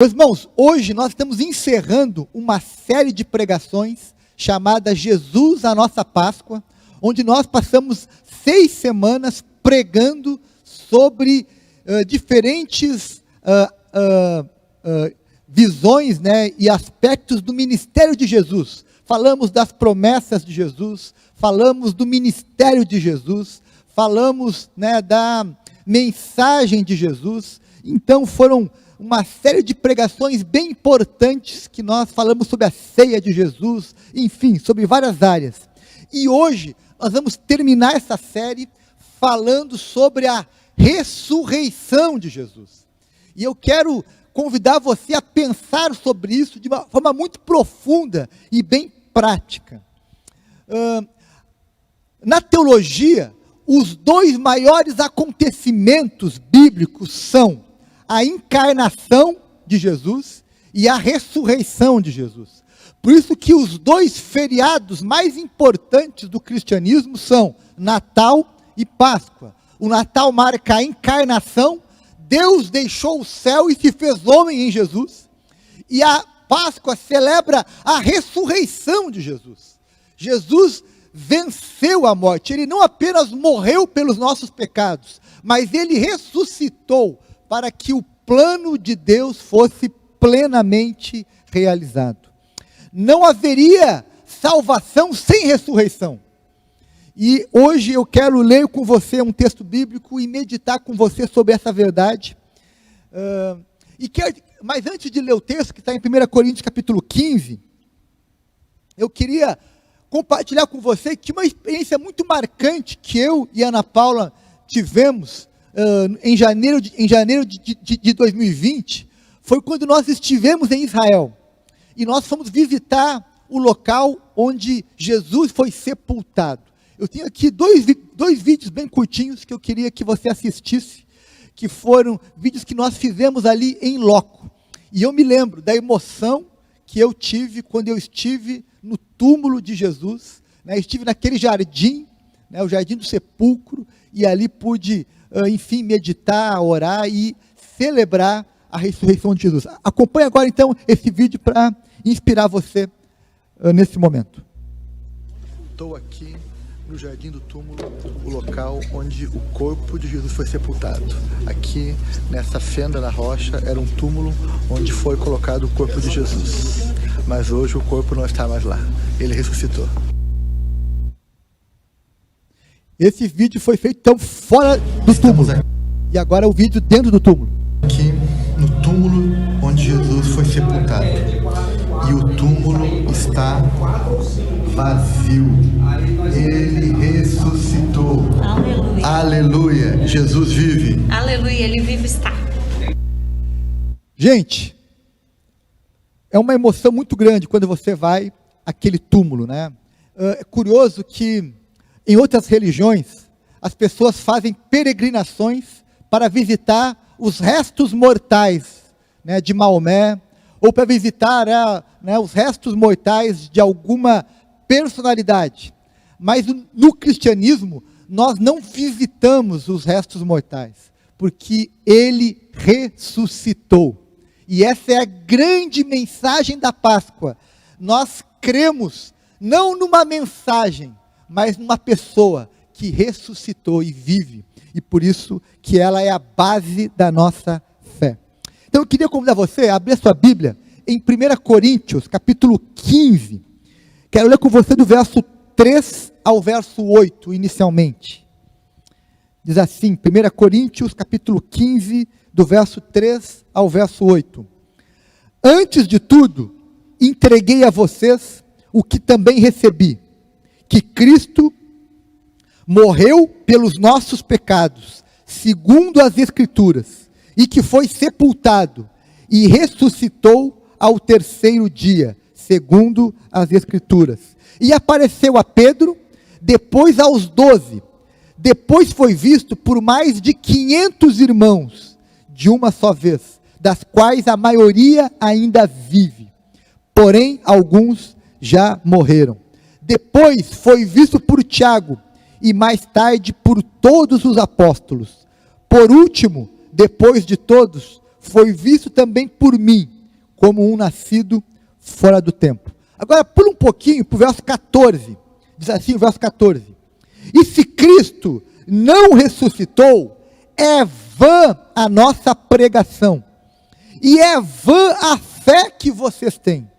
Meus irmãos, hoje nós estamos encerrando uma série de pregações chamada Jesus, a nossa Páscoa, onde nós passamos 6 semanas pregando sobre diferentes visões, né, e aspectos do ministério de Jesus. Falamos das promessas de Jesus, falamos do ministério de Jesus, falamos, né, da mensagem de Jesus. Então foram uma série de pregações bem importantes que nós falamos sobre a ceia de Jesus, enfim, sobre várias áreas. E hoje nós vamos terminar essa série falando sobre a ressurreição de Jesus. E eu quero convidar você a pensar sobre isso de uma forma muito profunda e bem prática. Na teologia, os 2 maiores acontecimentos bíblicos são a encarnação de Jesus e a ressurreição de Jesus. Por isso que os 2 feriados mais importantes do cristianismo são Natal e Páscoa. O Natal marca a encarnação, Deus deixou o céu e se fez homem em Jesus. E a Páscoa celebra a ressurreição de Jesus. Jesus venceu a morte, ele não apenas morreu pelos nossos pecados, mas ele ressuscitou para que o plano de Deus fosse plenamente realizado. Não haveria salvação sem ressurreição. E hoje eu quero ler com você um texto bíblico e meditar com você sobre essa verdade. Mas antes de ler o texto, que está em 1 Coríntios capítulo 15, eu queria compartilhar com você que uma experiência muito marcante que eu e Ana Paula tivemos em janeiro de 2020, foi quando nós estivemos em Israel, e nós fomos visitar o local onde Jesus foi sepultado. Eu tenho aqui dois vídeos bem curtinhos que eu queria que você assistisse, que foram vídeos que nós fizemos ali em loco, e eu me lembro da emoção que eu tive quando eu estive no túmulo de Jesus, né? Estive naquele jardim, né, o jardim do sepulcro, e ali pude enfim, meditar, orar e celebrar a ressurreição de Jesus. Acompanhe agora então esse vídeo para inspirar você nesse momento. Estou aqui no jardim do túmulo, o local onde o corpo de Jesus foi sepultado. Aqui nessa fenda na rocha era um túmulo onde foi colocado o corpo de Jesus. Mas hoje o corpo não está mais lá, ele ressuscitou. Esse vídeo foi feito então fora do túmulo. E agora o vídeo dentro do túmulo. Aqui no túmulo onde Jesus foi sepultado. E o túmulo está vazio. Ele ressuscitou. Aleluia. Aleluia. Jesus vive. Aleluia, ele vive está. Gente, é uma emoção muito grande quando você vai àquele túmulo, né? É curioso que em outras religiões, as pessoas fazem peregrinações para visitar os restos mortais, né, de Maomé, ou para visitar os restos mortais de alguma personalidade. Mas no cristianismo, nós não visitamos os restos mortais, porque ele ressuscitou. E essa é a grande mensagem da Páscoa. Nós cremos não numa mensagem, mas numa pessoa que ressuscitou e vive, e por isso que ela é a base da nossa fé. Então eu queria convidar você a abrir a sua Bíblia em 1 Coríntios, capítulo 15, quero ler com você do verso 3 ao verso 8, inicialmente. Diz assim, 1 Coríntios, capítulo 15, do verso 3 ao verso 8. Antes de tudo, entreguei a vocês o que também recebi, que Cristo morreu pelos nossos pecados, segundo as Escrituras, e que foi sepultado, e ressuscitou ao 3º dia, segundo as Escrituras. E apareceu a Pedro, depois aos 12, depois foi visto por mais de 500 irmãos, de uma só vez, das quais a maioria ainda vive, porém alguns já morreram. Depois foi visto por Tiago, e mais tarde por todos os apóstolos. Por último, depois de todos, foi visto também por mim, como um nascido fora do tempo. Agora, pula um pouquinho para o verso 14. Diz assim o verso 14. E se Cristo não ressuscitou, é vã a nossa pregação, e é vã a fé que vocês têm.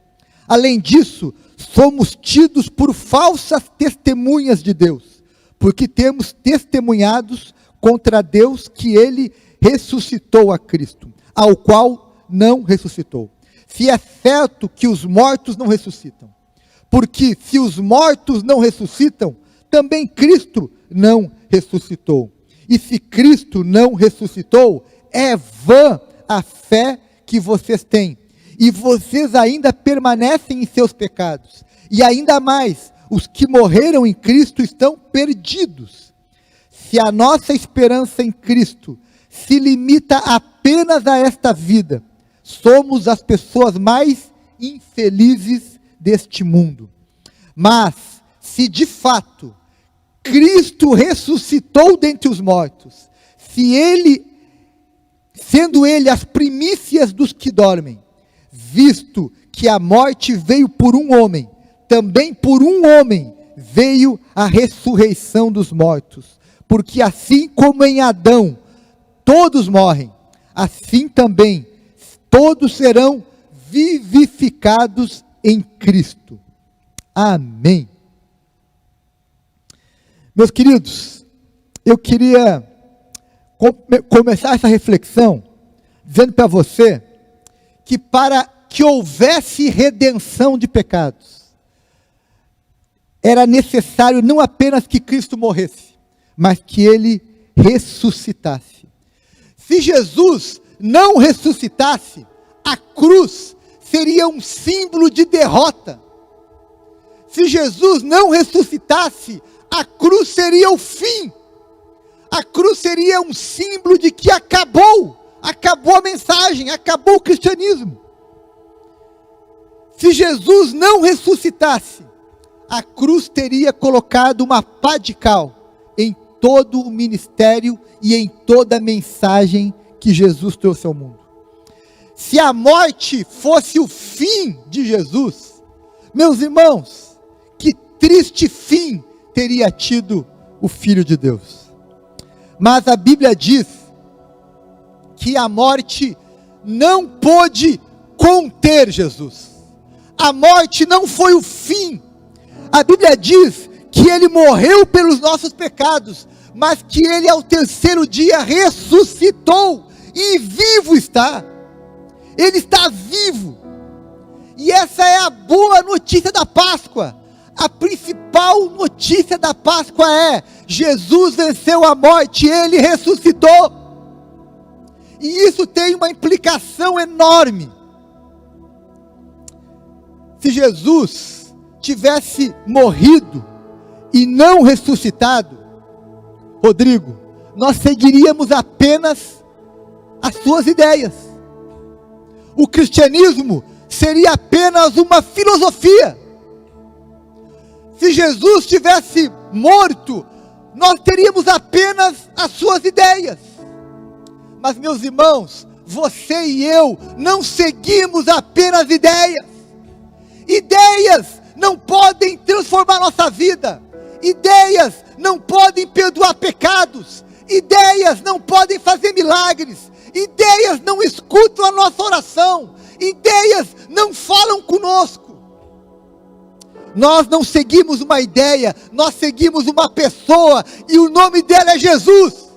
Além disso, somos tidos por falsas testemunhas de Deus, porque temos testemunhados contra Deus que Ele ressuscitou a Cristo, ao qual não ressuscitou. Se é certo que os mortos não ressuscitam, porque se os mortos não ressuscitam, também Cristo não ressuscitou. E se Cristo não ressuscitou, é vã a fé que vocês têm, e vocês ainda permanecem em seus pecados. E ainda mais, os que morreram em Cristo estão perdidos. Se a nossa esperança em Cristo se limita apenas a esta vida, somos as pessoas mais infelizes deste mundo. Mas, se de fato Cristo ressuscitou dentre os mortos, sendo Ele as primícias dos que dormem, visto que a morte veio por um homem, também por um homem veio a ressurreição dos mortos. Porque assim como em Adão todos morrem, assim também todos serão vivificados em Cristo. Amém. Meus queridos, eu queria começar essa reflexão dizendo para você que para que houvesse redenção de pecados, era necessário não apenas que Cristo morresse, mas que Ele ressuscitasse. Se Jesus não ressuscitasse, a cruz seria um símbolo de derrota. Se Jesus não ressuscitasse, a cruz seria o fim. A cruz seria um símbolo de que acabou a mensagem, acabou o cristianismo. Se Jesus não ressuscitasse, a cruz teria colocado uma pá de cal em todo o ministério e em toda a mensagem que Jesus trouxe ao mundo. Se a morte fosse o fim de Jesus, meus irmãos, que triste fim teria tido o Filho de Deus. Mas a Bíblia diz que a morte não pôde conter Jesus. A morte não foi o fim. A Bíblia diz que Ele morreu pelos nossos pecados, mas que Ele ao terceiro dia ressuscitou e vivo está. Ele está vivo. E essa é a boa notícia da Páscoa. A principal notícia da Páscoa é: Jesus venceu a morte, Ele ressuscitou. E isso tem uma implicação enorme. Se Jesus tivesse morrido e não ressuscitado, Rodrigo, nós seguiríamos apenas as suas ideias. O cristianismo seria apenas uma filosofia. Se Jesus tivesse morto, nós teríamos apenas as suas ideias. Mas, meus irmãos, você e eu não seguimos apenas ideias. Ideias não podem transformar nossa vida. Ideias não podem perdoar pecados. Ideias não podem fazer milagres. Ideias não escutam a nossa oração. Ideias não falam conosco. Nós não seguimos uma ideia, nós seguimos uma pessoa, e o nome dela é Jesus.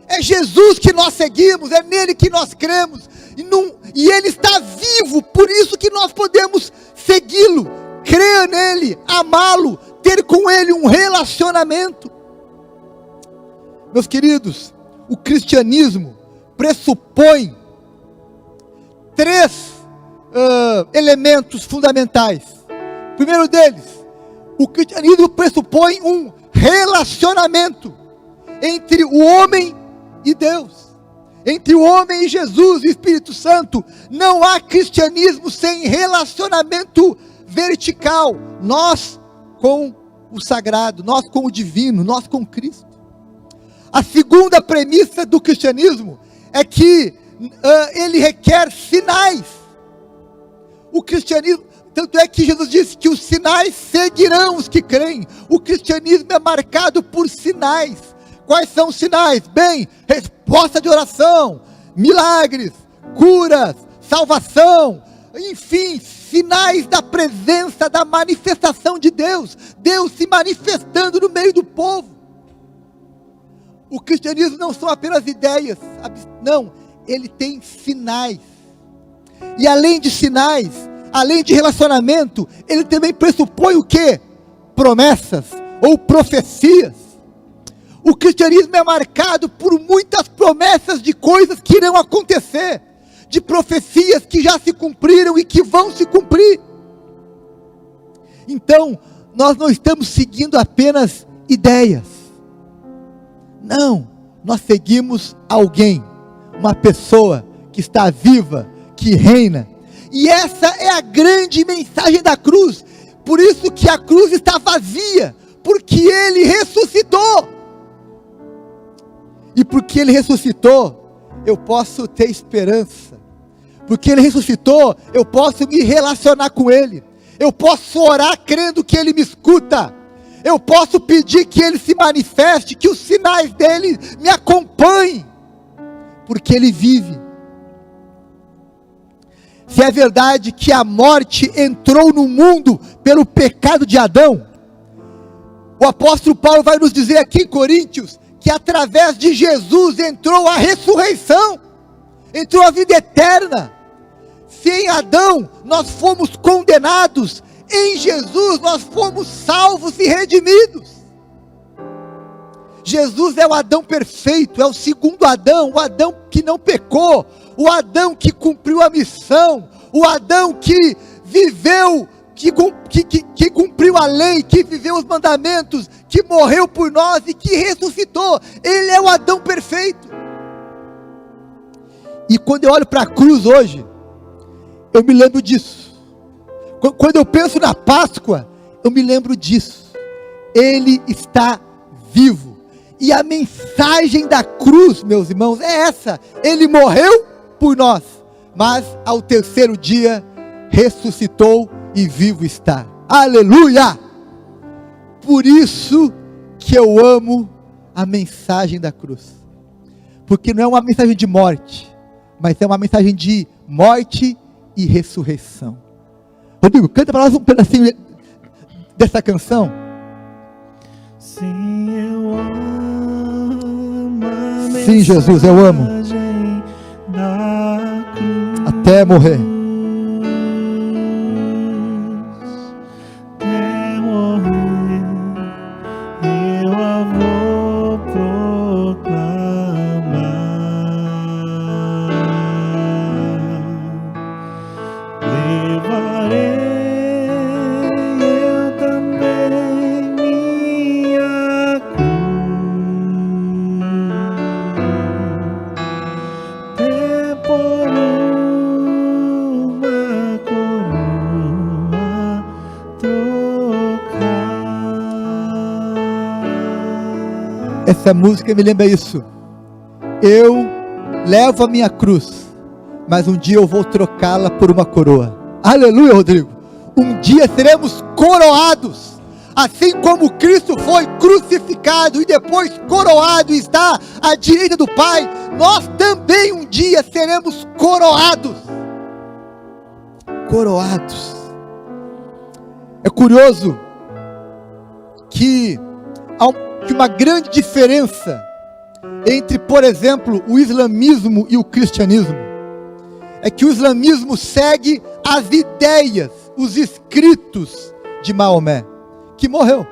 É Jesus que nós seguimos, é nele que nós cremos, e Ele está vivo, por isso que nós podemos segui-lo, crer nele, amá-lo, ter com Ele um relacionamento. Meus queridos, o cristianismo pressupõe três elementos fundamentais. O primeiro deles, o cristianismo pressupõe um relacionamento entre o homem e Deus, entre o homem e Jesus e o Espírito Santo. Não há cristianismo sem relacionamento vertical, nós com o sagrado, nós com o divino, nós com Cristo. A segunda premissa do cristianismo é que ele requer sinais. O cristianismo, tanto é que Jesus disse que os sinais seguirão os que creem. O cristianismo é marcado por sinais. Quais são os sinais? Bem, resposta de oração, milagres, curas, salvação, enfim, sinais da presença, da manifestação de Deus. Deus se manifestando no meio do povo. O cristianismo não são apenas ideias, não, ele tem sinais. E além de sinais, além de relacionamento, ele também pressupõe o quê? Promessas ou profecias. O cristianismo é marcado por muitas promessas de coisas que irão acontecer, de profecias que já se cumpriram e que vão se cumprir. Então, nós não estamos seguindo apenas ideias. Não, nós seguimos alguém, uma pessoa que está viva, que reina. E essa é a grande mensagem da cruz. Por isso que a cruz está vazia, porque ele ressuscitou. E porque ele ressuscitou, eu posso ter esperança. Porque ele ressuscitou, eu posso me relacionar com ele. Eu posso orar crendo que ele me escuta. Eu posso pedir que ele se manifeste, que os sinais dele me acompanhem. Porque ele vive. Se é verdade que a morte entrou no mundo pelo pecado de Adão, o apóstolo Paulo vai nos dizer aqui em Coríntios, que através de Jesus entrou a ressurreição, entrou a vida eterna. Se em Adão nós fomos condenados, em Jesus nós fomos salvos e redimidos. Jesus é o Adão perfeito, é o segundo Adão, o Adão que não pecou, o Adão que cumpriu a missão, o Adão que viveu, que cumpriu a lei, que viveu os mandamentos, que morreu por nós e que ressuscitou. Ele é o Adão perfeito. E quando eu olho para a cruz hoje, eu me lembro disso. Quando eu penso na Páscoa, eu me lembro disso. Ele está vivo. E a mensagem da cruz, meus irmãos, é essa: ele morreu por nós, mas ao terceiro dia ressuscitou e vivo está. Aleluia! Por isso que eu amo a mensagem da cruz, porque não é uma mensagem de morte, mas é uma mensagem de morte e ressurreição. Rodrigo, canta para nós um pedacinho dessa canção. Sim, eu amo. Sim, Jesus, eu amo. Até morrer. Até morrer, eu a vou proclamar. Levarei eu também minha cruz, até por uma coroa trocar. Essa música me lembra isso. Eu levo a minha cruz, mas um dia eu vou trocá-la por uma coroa. Aleluia, Rodrigo. Um dia seremos coroados, assim como Cristo foi crucificado e depois coroado e está à direita do Pai. Nós também um dia seremos coroados. Coroados. É curioso que há uma grande diferença entre, por exemplo, o islamismo e o cristianismo. É que o islamismo segue as ideias, os escritos de Maomé, que morreu.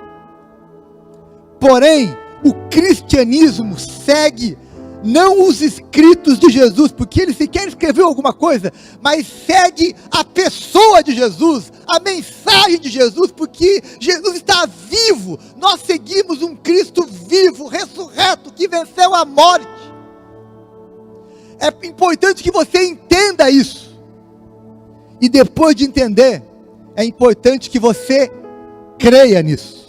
Porém, o cristianismo segue não os escritos de Jesus, porque ele sequer escreveu alguma coisa, mas segue a pessoa de Jesus, a mensagem de Jesus, porque Jesus está vivo. Nós seguimos um Cristo vivo, ressurreto, que venceu a morte. É importante que você entenda isso. E depois de entender, é importante que você creia nisso.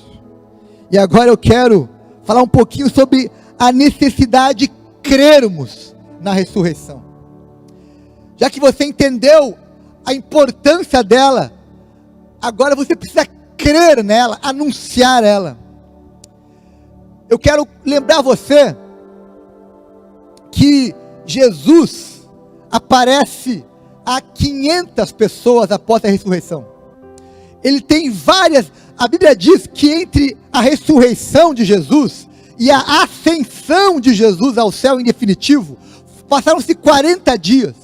E agora eu quero falar um pouquinho sobre a necessidade de crermos na ressurreição. Já que você entendeu a importância dela, agora você precisa crer nela, anunciar ela. Eu quero lembrar você que Jesus aparece a 500 pessoas após a ressurreição. Ele tem várias, a Bíblia diz que entre a ressurreição de Jesus e a ascensão de Jesus ao céu em definitivo, passaram-se 40 dias.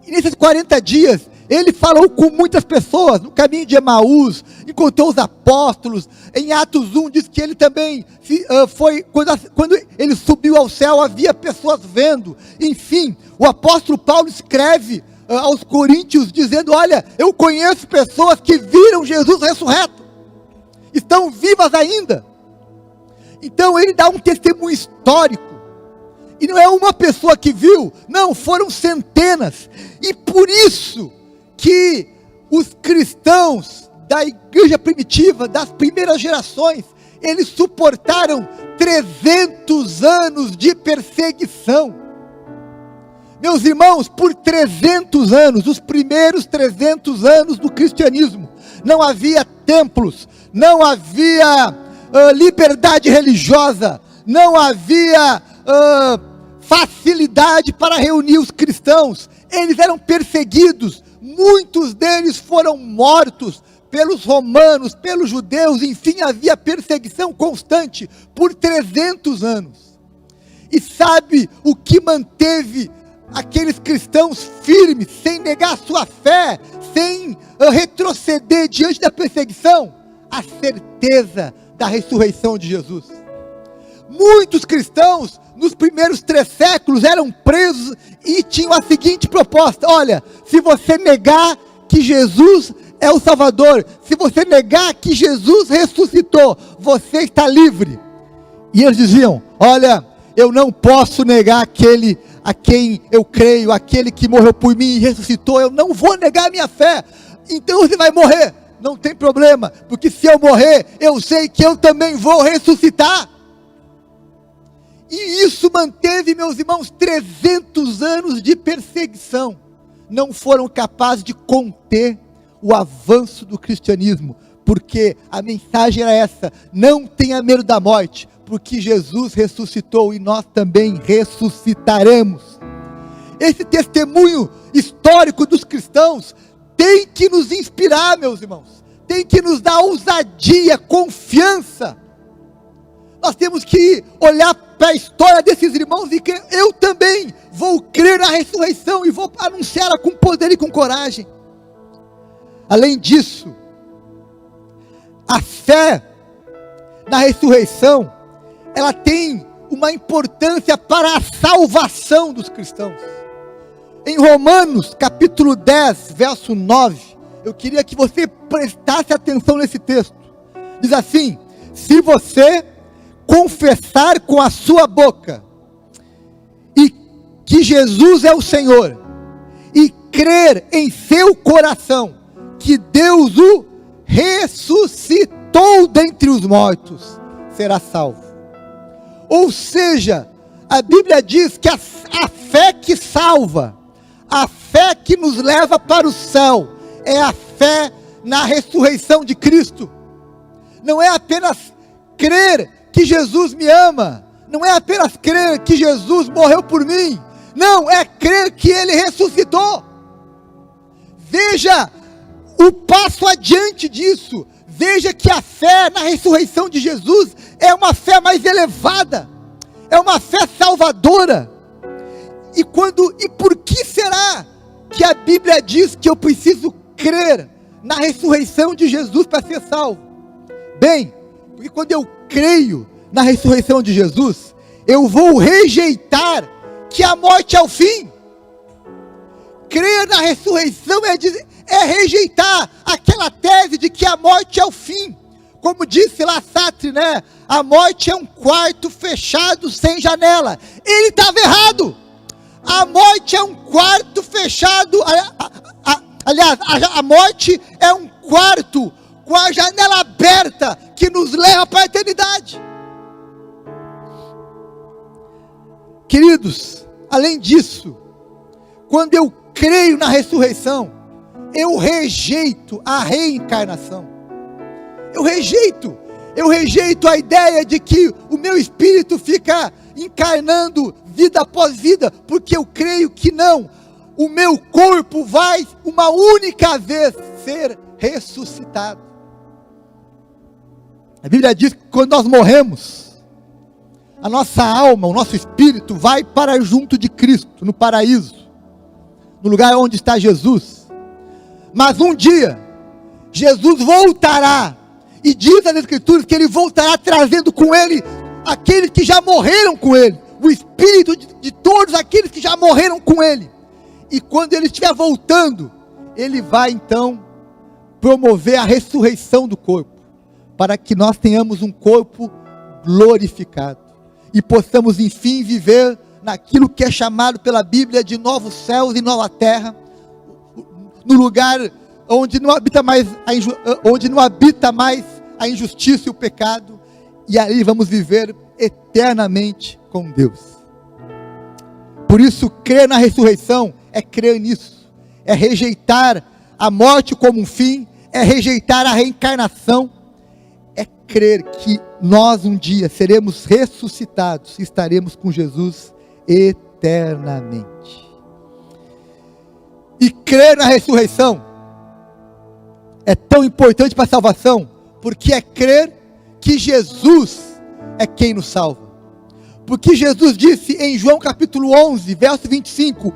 E nesses 40 dias, ele falou com muitas pessoas, no caminho de Emaús, encontrou os apóstolos. Em Atos 1 diz que ele também foi, quando ele subiu ao céu, havia pessoas vendo. Enfim, o apóstolo Paulo escreve aos coríntios, dizendo, olha, eu conheço pessoas que viram Jesus ressurreto, estão vivas ainda. Então ele dá um testemunho histórico. E não é uma pessoa que viu, não, foram centenas. E por isso que os cristãos da igreja primitiva, das primeiras gerações, eles suportaram 300 anos de perseguição. Meus irmãos, por 300 anos, os primeiros 300 anos do cristianismo, não havia templos, não havia liberdade religiosa, não havia facilidade para reunir os cristãos. Eles eram perseguidos, muitos deles foram mortos pelos romanos, pelos judeus, enfim, havia perseguição constante por 300 anos. E sabe o que manteve aqueles cristãos firmes, sem negar sua fé, sem retroceder diante da perseguição? A certeza da ressurreição de Jesus. Muitos cristãos, nos primeiros 3 séculos, eram presos e tinham a seguinte proposta: olha, se você negar que Jesus é o Salvador, se você negar que Jesus ressuscitou, você está livre. E eles diziam, olha, eu não posso negar aquele a quem eu creio, aquele que morreu por mim e ressuscitou, eu não vou negar a minha fé. Então você vai morrer, não tem problema, porque se eu morrer, eu sei que eu também vou ressuscitar. E isso manteve, meus irmãos, 300 anos de perseguição. Não foram capazes de conter o avanço do cristianismo, porque a mensagem era essa: não tenha medo da morte, porque Jesus ressuscitou e nós também ressuscitaremos. Esse testemunho histórico dos cristãos tem que nos inspirar, meus irmãos, tem que nos dar ousadia, confiança. Nós temos que olhar para a história desses irmãos e que eu também vou crer na ressurreição e vou anunciá-la com poder e com coragem. Além disso, a fé na ressurreição, ela tem uma importância para a salvação dos cristãos. Em Romanos capítulo 10, verso 9, eu queria que você prestasse atenção nesse texto. Diz assim: se você confessar com a sua boca e que Jesus é o Senhor, e crer em seu coração que Deus o ressuscitou dentre os mortos, será salvo. Ou seja, a Bíblia diz que a fé que salva, a fé que nos leva para o céu, é a fé na ressurreição de Cristo. Não é apenas crer que Jesus me ama, não é apenas crer que Jesus morreu por mim, não, é crer que Ele ressuscitou. Veja o passo adiante disso, veja que a fé na ressurreição de Jesus é uma fé mais elevada, é uma fé salvadora. E por que será que a Bíblia diz que eu preciso crer na ressurreição de Jesus para ser salvo? Bem, porque quando eu creio na ressurreição de Jesus, eu vou rejeitar que a morte é o fim. Crer na ressurreição é rejeitar aquela tese de que a morte é o fim. Como disse lá Sartre, né? A morte é um quarto fechado sem janela. Ele estava errado. A morte é um quarto fechado. Aliás, a morte é um quarto com a janela aberta que nos leva para a eternidade. Queridos, além disso, quando eu creio na ressurreição, eu rejeito a reencarnação. Eu rejeito a ideia de que o meu espírito fica encarnando vida após vida, porque eu creio que não. O meu corpo vai uma única vez ser ressuscitado. A Bíblia diz que quando nós morremos, a nossa alma, o nosso espírito vai para junto de Cristo, no paraíso, no lugar onde está Jesus. Mas um dia, Jesus voltará, e diz nas Escrituras que Ele voltará trazendo com Ele aqueles que já morreram com Ele, o espírito de todos aqueles que já morreram com Ele. E quando Ele estiver voltando, Ele vai então promover a ressurreição do corpo, para que nós tenhamos um corpo glorificado, e possamos enfim viver naquilo que é chamado pela Bíblia de novos céus e nova terra, no lugar onde não habita mais a injustiça e o pecado, e ali vamos viver eternamente com Deus. Por isso, crer na ressurreição é crer nisso, é rejeitar a morte como um fim, é rejeitar a reencarnação, é crer que nós um dia seremos ressuscitados e estaremos com Jesus eternamente. E crer na ressurreição é tão importante para a salvação, porque é crer que Jesus é quem nos salva. Porque Jesus disse em João capítulo 11, verso 25,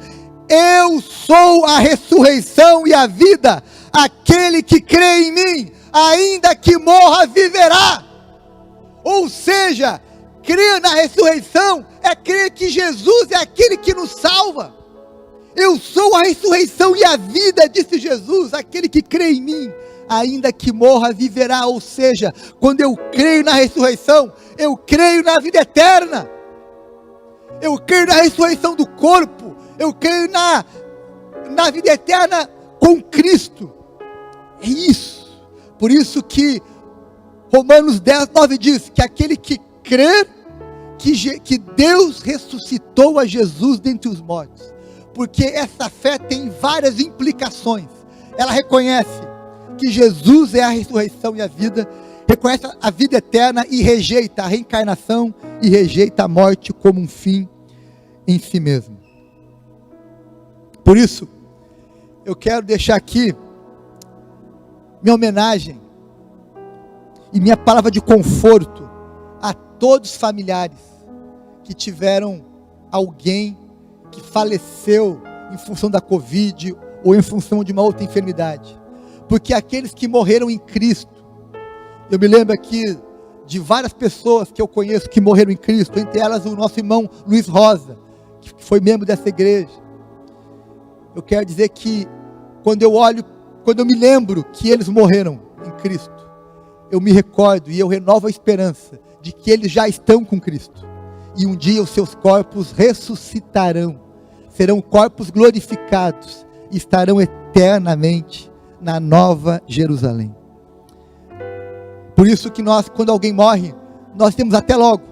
eu sou a ressurreição e a vida, aquele que crê em mim, ainda que morra, viverá. Ou seja, crer na ressurreição é crer que Jesus é aquele que nos salva. Eu sou a ressurreição e a vida, disse Jesus, aquele que crê em mim, ainda que morra, viverá. Ou seja, quando eu creio na ressurreição, eu creio na vida eterna. Eu creio na ressurreição do corpo, eu creio na vida eterna com Cristo. É isso. Por isso que Romanos 10, 9 diz que aquele que crê que Deus ressuscitou a Jesus dentre os mortos, porque essa fé tem várias implicações. Ela reconhece que Jesus é a ressurreição e a vida, reconhece a vida eterna e rejeita a reencarnação e rejeita a morte como um fim em si mesmo. Por isso, eu quero deixar aqui minha homenagem e minha palavra de conforto a todos os familiares que tiveram alguém que faleceu em função da Covid ou em função de uma outra enfermidade. Porque aqueles que morreram em Cristo, eu me lembro aqui de várias pessoas que eu conheço que morreram em Cristo, entre elas o nosso irmão Luiz Rosa, que foi membro dessa igreja. Eu quero dizer que quando eu me lembro que eles morreram em Cristo, eu me recordo e eu renovo a esperança de que eles já estão com Cristo. E um dia os seus corpos ressuscitarão, serão corpos glorificados e estarão eternamente na Nova Jerusalém. Por isso que nós, quando alguém morre, nós temos até logo.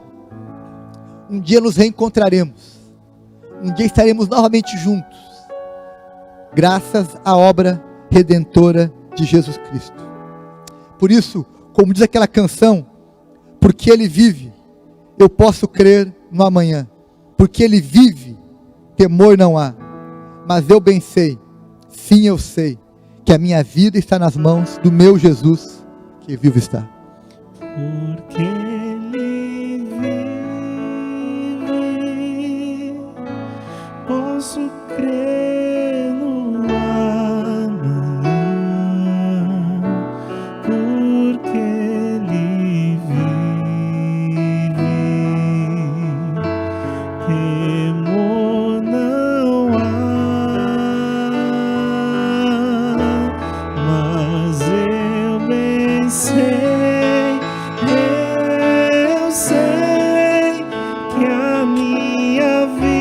Um dia nos reencontraremos. Um dia estaremos novamente juntos, graças à obra redentora de Jesus Cristo. Por isso, como diz aquela canção, porque Ele vive, eu posso crer no amanhã. Porque Ele vive, temor não há. Mas eu bem sei, sim eu sei, que a minha vida está nas mãos do meu Jesus, que vivo está. Porque Ele vive, posso crer no amanhã. Porque Ele vive, temor não há. Mas eu bem sei que a minha vida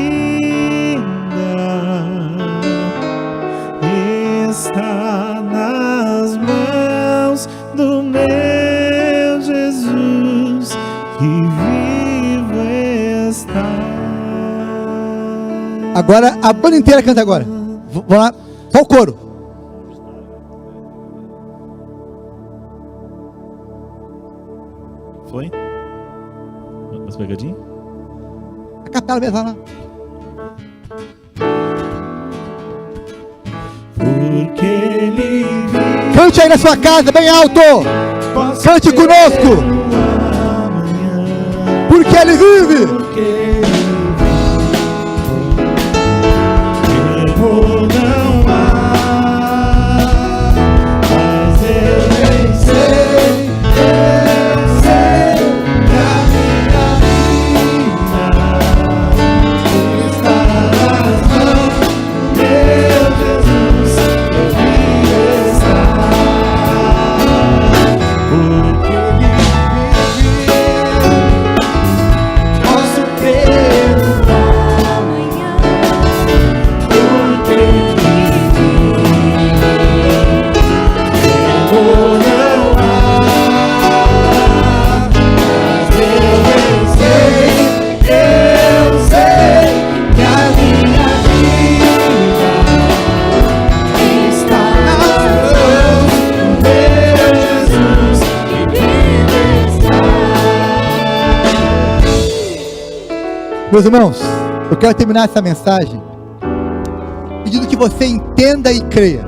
está nas mãos do meu Jesus, que vivo está. Agora, a banda inteira canta agora. Vamos lá, só o coro. Foi? As pegadinhas? A capela mesmo, vai lá. Porque ele vive. Cante aí na sua casa, bem alto. Cante conosco. Porque ele vive. Porque ele vive. Tempo não há, mas eu nem sei, eu sei que a minha vida está nas mãos do meu Jesus, ele está. Porque ele vive, posso crer no amanhã. Porque ele vive, tempo não há, mas eu sei que a minha vida está nas mãos do meu Jesus, que vive está. Meus irmãos, eu quero terminar essa mensagem pedindo que você entenda e creia.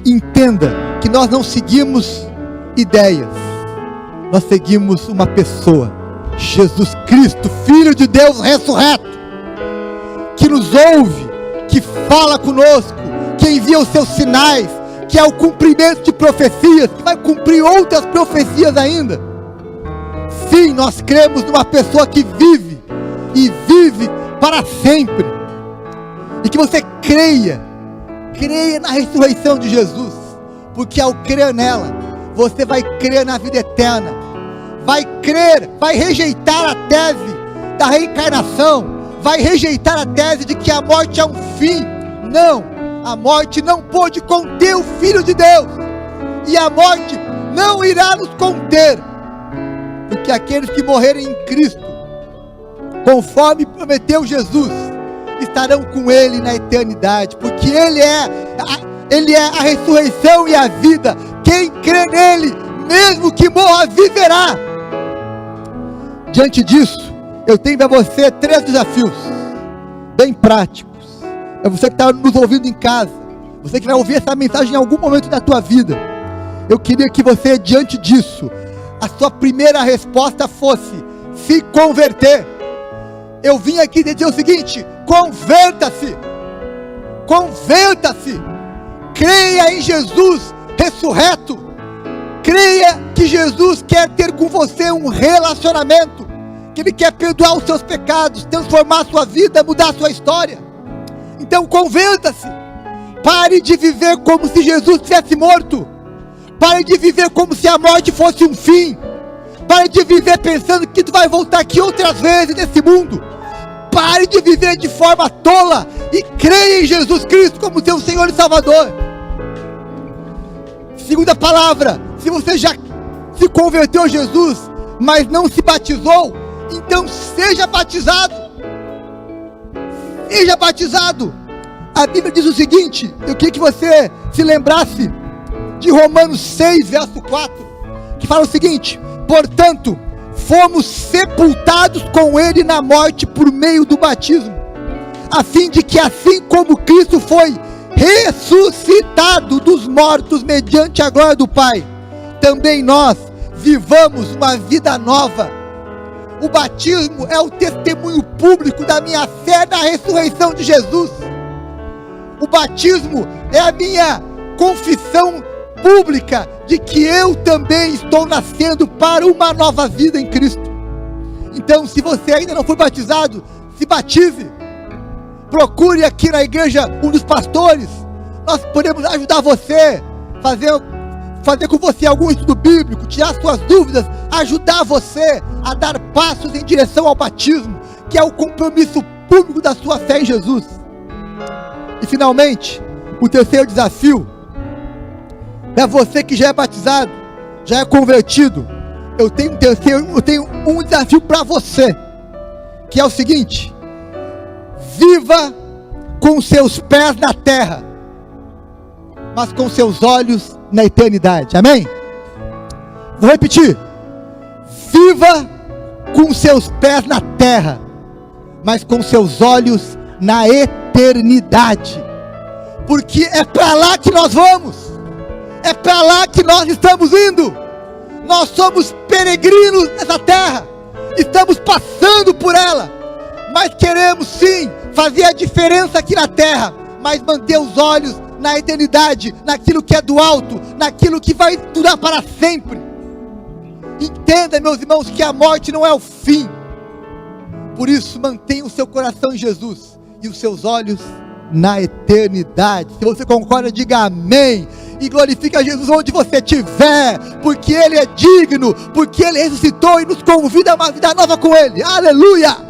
Entenda que nós não seguimos ideias, nós seguimos uma pessoa, Jesus Cristo, Filho de Deus ressurreto, que nos ouve, que fala conosco, que envia os seus sinais, que é o cumprimento de profecias, que vai cumprir outras profecias ainda. Sim, nós cremos numa pessoa que vive e vive para sempre. E que você creia na ressurreição de Jesus, porque ao crer nela, você vai crer na vida eterna, vai crer, vai rejeitar a tese da reencarnação, vai rejeitar a tese de que a morte é um fim. Não, a morte não pôde conter o Filho de Deus, e a morte não irá nos conter, porque aqueles que morrerem em Cristo, conforme prometeu Jesus, estarão com Ele na eternidade, porque Ele é a ressurreição e a vida. Quem crê nele, mesmo que morra, viverá. Diante disso, eu tenho para você 3 desafios, bem práticos. É você que está nos ouvindo em casa, você que vai ouvir essa mensagem em algum momento da tua vida. Eu queria que você, diante disso, a sua primeira resposta fosse se converter. Eu vim aqui dizer o seguinte: converta-se, converta-se, creia em Jesus ressurreto, creia que Jesus quer ter com você um relacionamento, que Ele quer perdoar os seus pecados, transformar a sua vida, mudar a sua história. Então converta-se, pare de viver como se Jesus tivesse morto, pare de viver como se a morte fosse um fim, pare de viver pensando que tu vai voltar aqui outras vezes nesse mundo. Pare de viver de forma tola e creia em Jesus Cristo como seu Senhor e Salvador. Segunda palavra: se você já se converteu a Jesus, mas não se batizou, então seja batizado. Seja batizado. A Bíblia diz o seguinte, eu queria que você se lembrasse de Romanos 6, verso 4, que fala o seguinte: portanto, fomos sepultados com Ele na morte por meio do batismo, a fim de que, assim como Cristo foi ressuscitado dos mortos mediante a glória do Pai, também nós vivamos uma vida nova. O batismo é o testemunho público da minha fé na ressurreição de Jesus. O batismo é a minha confissão pública de que eu também estou nascendo para uma nova vida em Cristo. Então, se você ainda não foi batizado, se batize. Procure aqui na igreja um dos pastores. Nós podemos ajudar você, fazer com você algum estudo bíblico, tirar suas dúvidas, ajudar você a dar passos em direção ao batismo, que é o compromisso público da sua fé em Jesus. E finalmente, o terceiro desafio é você que já é batizado, já é convertido. Eu tenho um desafio para você, que é o seguinte: viva com seus pés na terra, mas com seus olhos na eternidade. Amém? Vou repetir: viva com seus pés na terra, mas com seus olhos na eternidade, porque é para lá que nós vamos, é para lá que nós estamos indo. Nós somos peregrinos nessa terra, estamos passando por ela, mas queremos sim fazer a diferença aqui na terra, mas manter os olhos na eternidade, naquilo que é do alto, naquilo que vai durar para sempre. Entenda, meus irmãos, que a morte não é o fim. Por isso, mantenha o seu coração em Jesus e os seus olhos na eternidade. Se você concorda, diga amém. E glorifique a Jesus onde você estiver, porque Ele é digno, porque Ele ressuscitou e nos convida a uma vida nova com Ele. Aleluia!